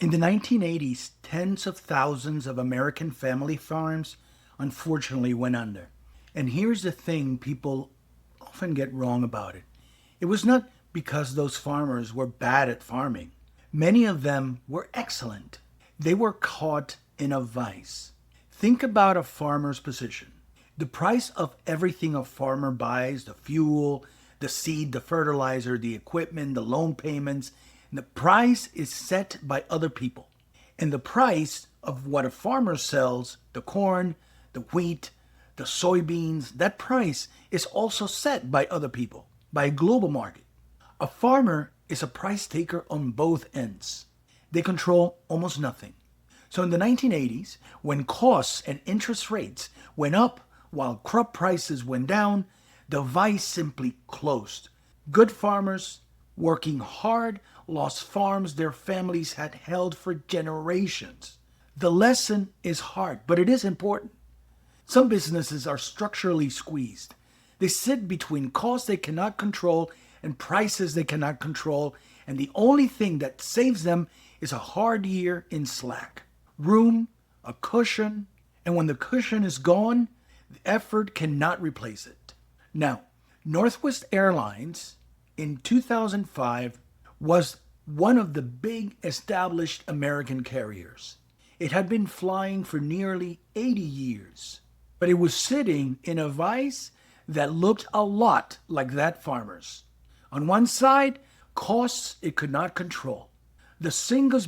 In the 1980s, tens of thousands of American family farms unfortunately went under. And here's the thing people often get wrong about it. It was not because those farmers were bad at farming. Many of them were excellent. They were caught in a vice. Think about a farmer's position. The price of everything a farmer buys, the fuel, the seed, the fertilizer, the equipment, the loan payments, the price is set by other people. And the price of what a farmer sells, the corn, the wheat, the soybeans, that price is also set by other people, by a global market. A farmer is a price taker on both ends. They control almost nothing. So in the 1980s, when costs and interest rates went up while crop prices went down, the vice simply closed. Good farmers working hard lost farms their families had held for generations. The lesson is hard, but it is important. Some businesses are structurally squeezed. They sit between costs they cannot control and prices they cannot control, and the only thing that saves them is a hard year in slack. Room, a cushion, and when the cushion is gone, the effort cannot replace it. Now, Northwest Airlines in 2005 was one of the big established American carriers. It had been flying for nearly 80 years, but it was sitting in a vice that looked a lot like that farmer's. On one side, costs it could not control. The single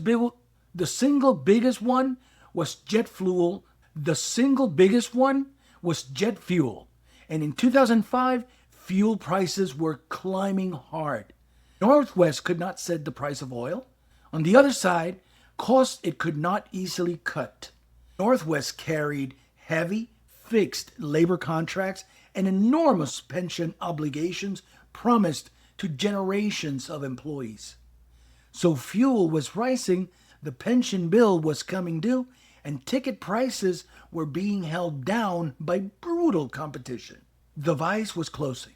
biggest one was jet fuel. The single biggest one was jet fuel. And in 2005, fuel prices were climbing hard. Northwest could not set the price of oil. On the other side, costs it could not easily cut. Northwest carried heavy, fixed labor contracts and enormous pension obligations promised to generations of employees. So fuel was rising, the pension bill was coming due, and ticket prices were being held down by brutal competition. The vice was closing.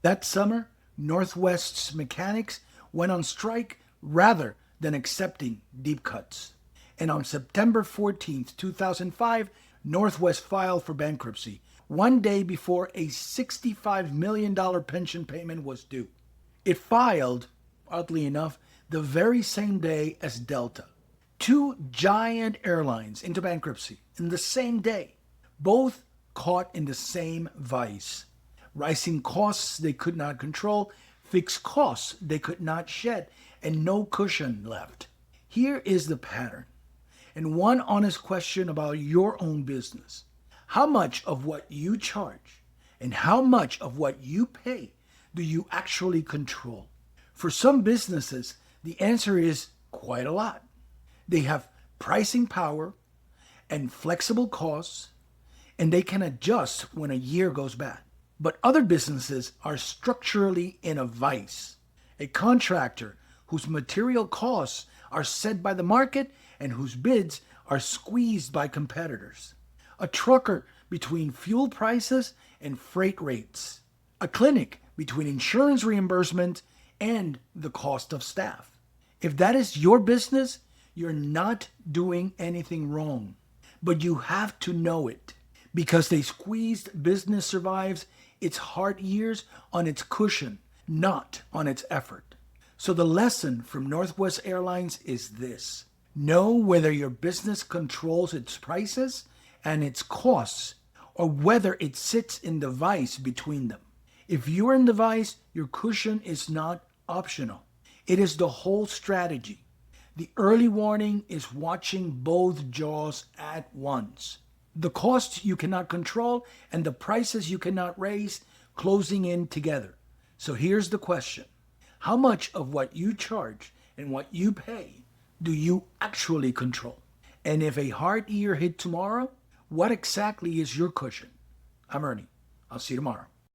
That summer, Northwest's mechanics went on strike rather than accepting deep cuts. And on September 14th, 2005, Northwest filed for bankruptcy, one day before a $65 million pension payment was due. It filed, oddly enough, the very same day as Delta. Two giant airlines into bankruptcy in the same day, both caught in the same vice. Rising costs they could not control, fixed costs they could not shed, and no cushion left. Here is the pattern, and one honest question about your own business. How much of what you charge and how much of what you pay do you actually control? For some businesses, the answer is quite a lot. They have pricing power and flexible costs, and they can adjust when a year goes bad. But other businesses are structurally in a vice. A contractor whose material costs are set by the market and whose bids are squeezed by competitors. A trucker between fuel prices and freight rates. A clinic between insurance reimbursement and the cost of staff. If that is your business, you're not doing anything wrong. But you have to know it, because a squeezed business survives its hard years on its cushion, not on its effort. So the lesson from Northwest Airlines is this. Know whether your business controls its prices and its costs, or whether it sits in the vice between them. If you're in the vice, your cushion is not optional. It is the whole strategy. The early warning is watching both jaws at once. The costs you cannot control and the prices you cannot raise closing in together. So here's the question. How much of what you charge and what you pay do you actually control? And if a hard year hit tomorrow, what exactly is your cushion? I'm Ernie. I'll see you tomorrow.